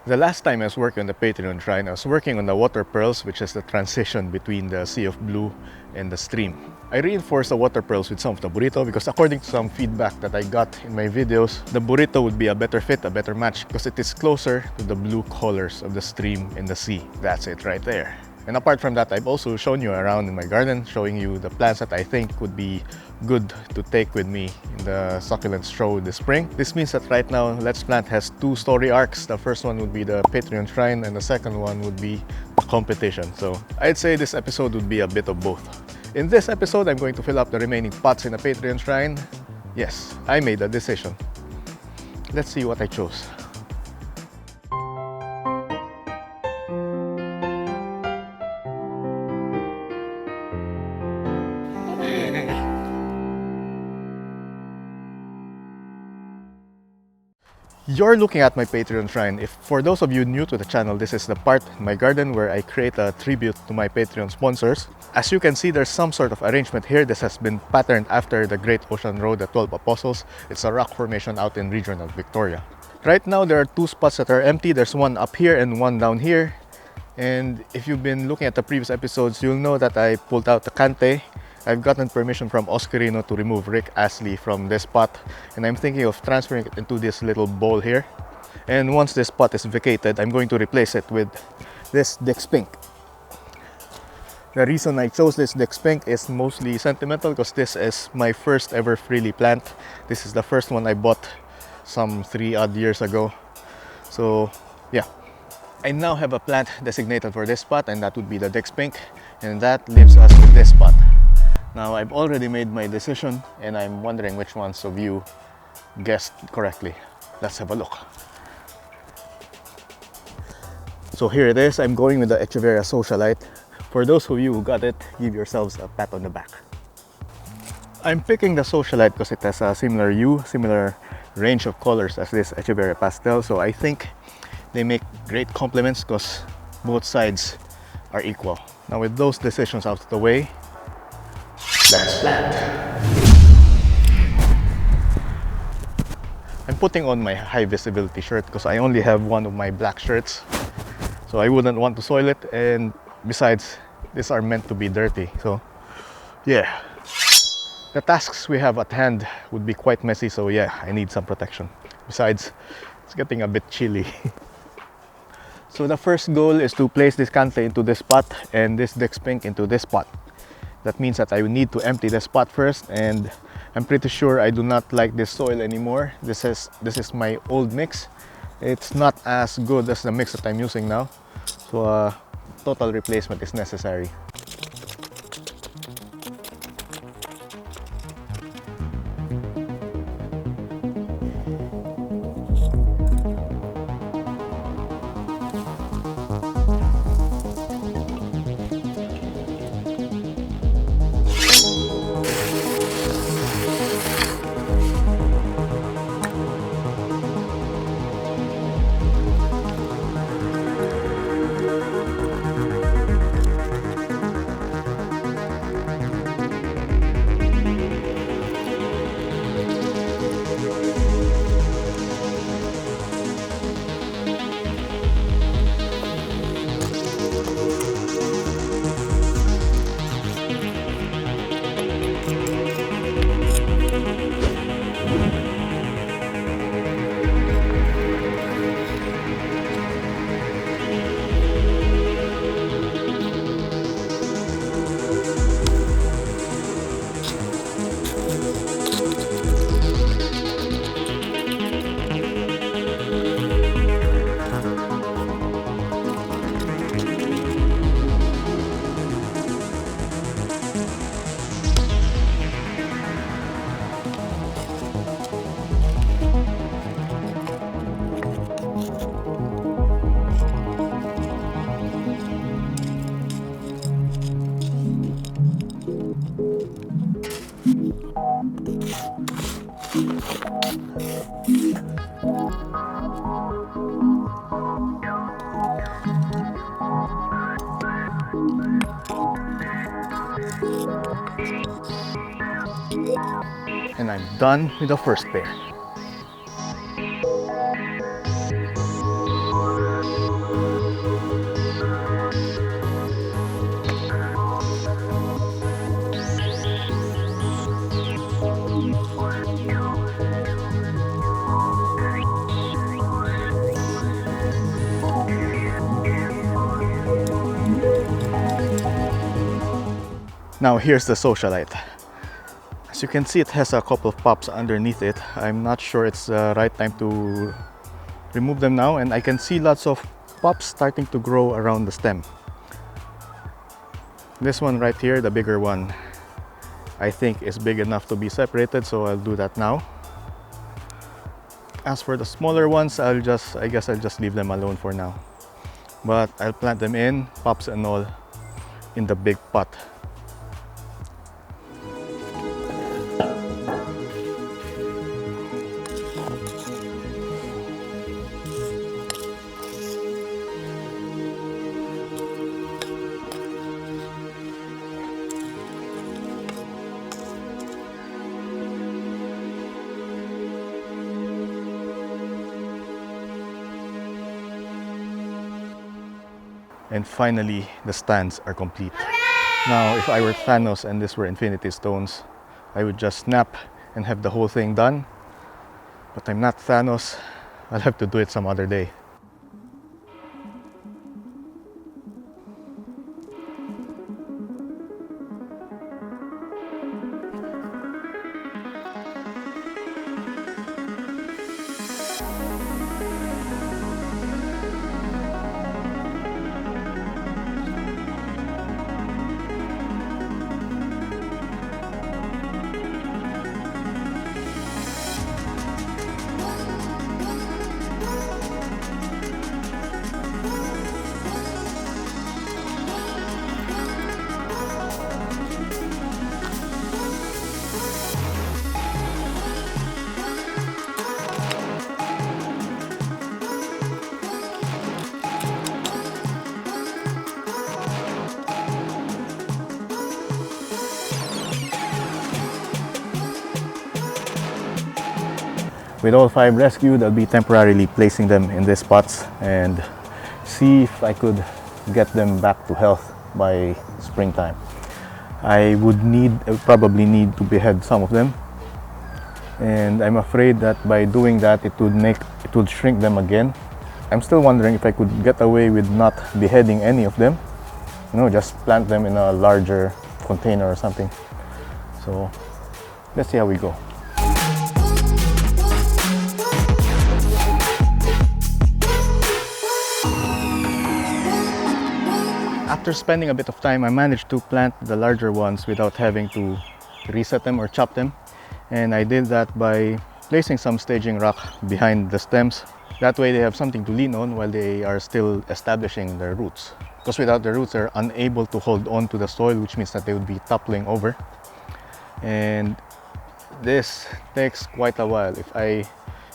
The last time I was working on the Patreon shrine, I was working on the water pearls, which is the transition between the sea of blue and the stream. I reinforced the water pearls with some of the burrito because according to some feedback that I got in my videos, the burrito would be a better fit, a better match because it is closer to the blue colors of the stream and the sea. That's it right there. And apart from that, I've also shown you around in my garden, showing you the plants that I think would be good to take with me in the succulent show this spring. This means that right now, Let's Plant has two story arcs. The first one would be the Patreon shrine and the second one would be the competition. So I'd say this episode would be a bit of both. In this episode, I'm going to fill up the remaining pots in the Patreon shrine. Yes, I made a decision. Let's see what I chose. You're looking at my Patreon shrine. If for those of you new to the channel, this is the part in my garden where I create a tribute to my Patreon sponsors. As you can see, there's some sort of arrangement here. This has been patterned after the Great Ocean Road, the 12 Apostles. It's a rock formation out in regional Victoria. Right now, there are two spots that are empty. There's one up here and one down here. And if you've been looking at the previous episodes, you'll know that I pulled out the Cante. I've gotten permission from Oscarino to remove Rick Astley from this pot, and I'm thinking of transferring it into this little bowl here. And once this pot is vacated, I'm going to replace it with this Dix Pink. The reason I chose this Dix Pink is mostly sentimental because this is my first ever freely plant. This is the first one I bought some 3 odd years ago. So yeah, I now have a plant designated for this pot, and that would be the Dix Pink, and that leaves us with this pot. Now, I've already made my decision and I'm wondering which ones of you guessed correctly. Let's have a look. So here it is. I'm going with the Echeveria Socialite. For those of you who got it, give yourselves a pat on the back. I'm picking the Socialite because it has a similar hue, similar range of colors as this Echeveria Pastel. So I think they make great complements because both sides are equal. Now with those decisions out of the way, let's plant. I'm putting on my high visibility shirt because I only have one of my black shirts, so I wouldn't want to soil it, and besides, these are meant to be dirty. So yeah, the tasks we have at hand would be quite messy, so yeah, I need some protection. Besides, it's getting a bit chilly. So the first goal is to place this Cante into this pot and this Dix Pink into this pot. That means that I need to empty this pot first, and I'm pretty sure I do not like this soil anymore. This is my old mix. It's not as good as the mix that I'm using now, so a total replacement is necessary. And I'm done with the first pair. Now here's the socialite. As you can see, it has a couple of pops underneath it. I'm not sure it's the right time to remove them now, and I can see lots of pops starting to grow around the stem. This one right here, the bigger one, I think is big enough to be separated, so I'll do that now. As for the smaller ones, I guess I'll just leave them alone for now. But I'll plant them in, pops and all, in the big pot. And finally, the stands are complete. Now, if I were Thanos and this were Infinity Stones, I would just snap and have the whole thing done. But I'm not Thanos. I'll have to do it some other day. With all 5 rescued, I'll be temporarily placing them in these pots and see if I could get them back to health by springtime. I would probably need to behead some of them, and I'm afraid that by doing that it would shrink them again. I'm still wondering if I could get away with not beheading any of them, just plant them in a larger container or something. So let's see how we go. After spending a bit of time, I managed to plant the larger ones without having to reset them or chop them. And I did that by placing some staging rock behind the stems. That way they have something to lean on while they are still establishing their roots. Because without the roots, they're unable to hold on to the soil, which means that they would be toppling over. And this takes quite a while. If I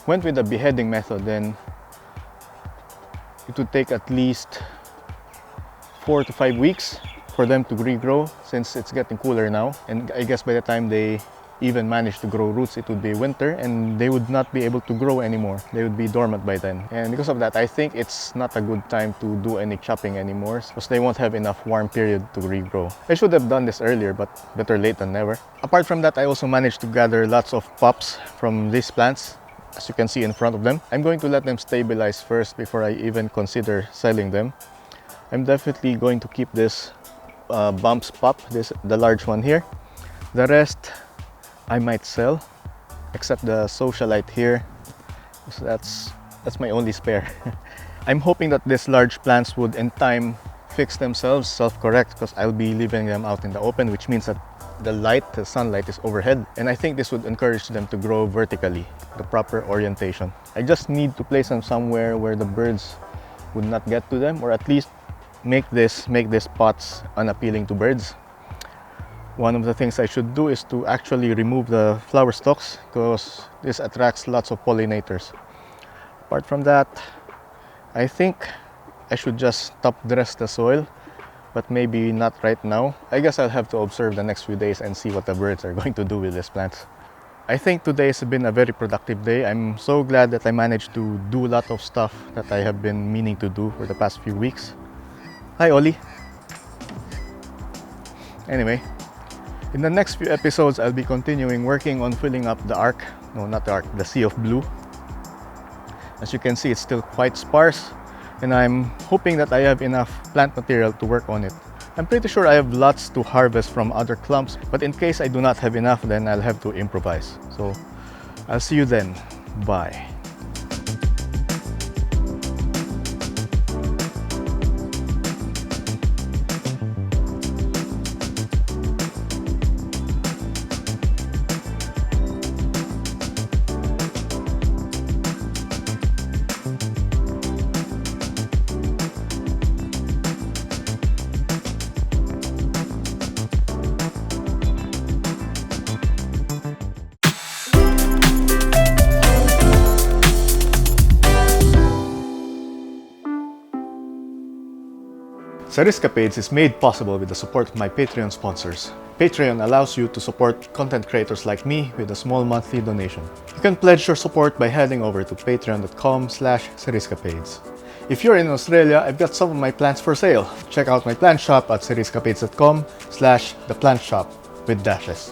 went with the beheading method, then it would take at least 4 to 5 weeks for them to regrow, since it's getting cooler now. And I guess by the time they even manage to grow roots, it would be winter and they would not be able to grow anymore. They would be dormant by then. And because of that, I think it's not a good time to do any chopping anymore, because they won't have enough warm period to regrow. I should have done this earlier, but better late than never. Apart from that, I also managed to gather lots of pops from these plants, as you can see in front of them. I'm going to let them stabilize first before I even consider selling them. I'm definitely going to keep this bumps pop, the large one here. The rest I might sell, except the socialite here. So that's my only spare. I'm hoping that these large plants would in time fix themselves, self-correct, because I'll be leaving them out in the open, which means that the sunlight is overhead. And I think this would encourage them to grow vertically, the proper orientation. I just need to place them somewhere where the birds would not get to them, or at least make these pots unappealing to birds. One of the things I should do is to actually remove the flower stalks, because this attracts lots of pollinators. Apart from that, I think I should just top dress the soil, but maybe not right now. I guess I'll have to observe the next few days and see what the birds are going to do with these plants. I think today has been a very productive day. I'm so glad that I managed to do a lot of stuff that I have been meaning to do for the past few weeks. Hi, Ollie. Anyway, in the next few episodes, I'll be continuing working on filling up the ark. No, not the ark, the Sea of Blue. As you can see, it's still quite sparse, and I'm hoping that I have enough plant material to work on it I'm pretty sure I have lots to harvest from other clumps, but in case I do not have enough, then I'll have to improvise. So I'll see you then. Bye. Cerriscapades is made possible with the support of my Patreon sponsors. Patreon allows you to support content creators like me with a small monthly donation. You can pledge your support by heading over to patreon.com/Cerriscapades. If you're in Australia, I've got some of my plants for sale. Check out my plant shop at cerriscapades.com/theplant shop with dashes.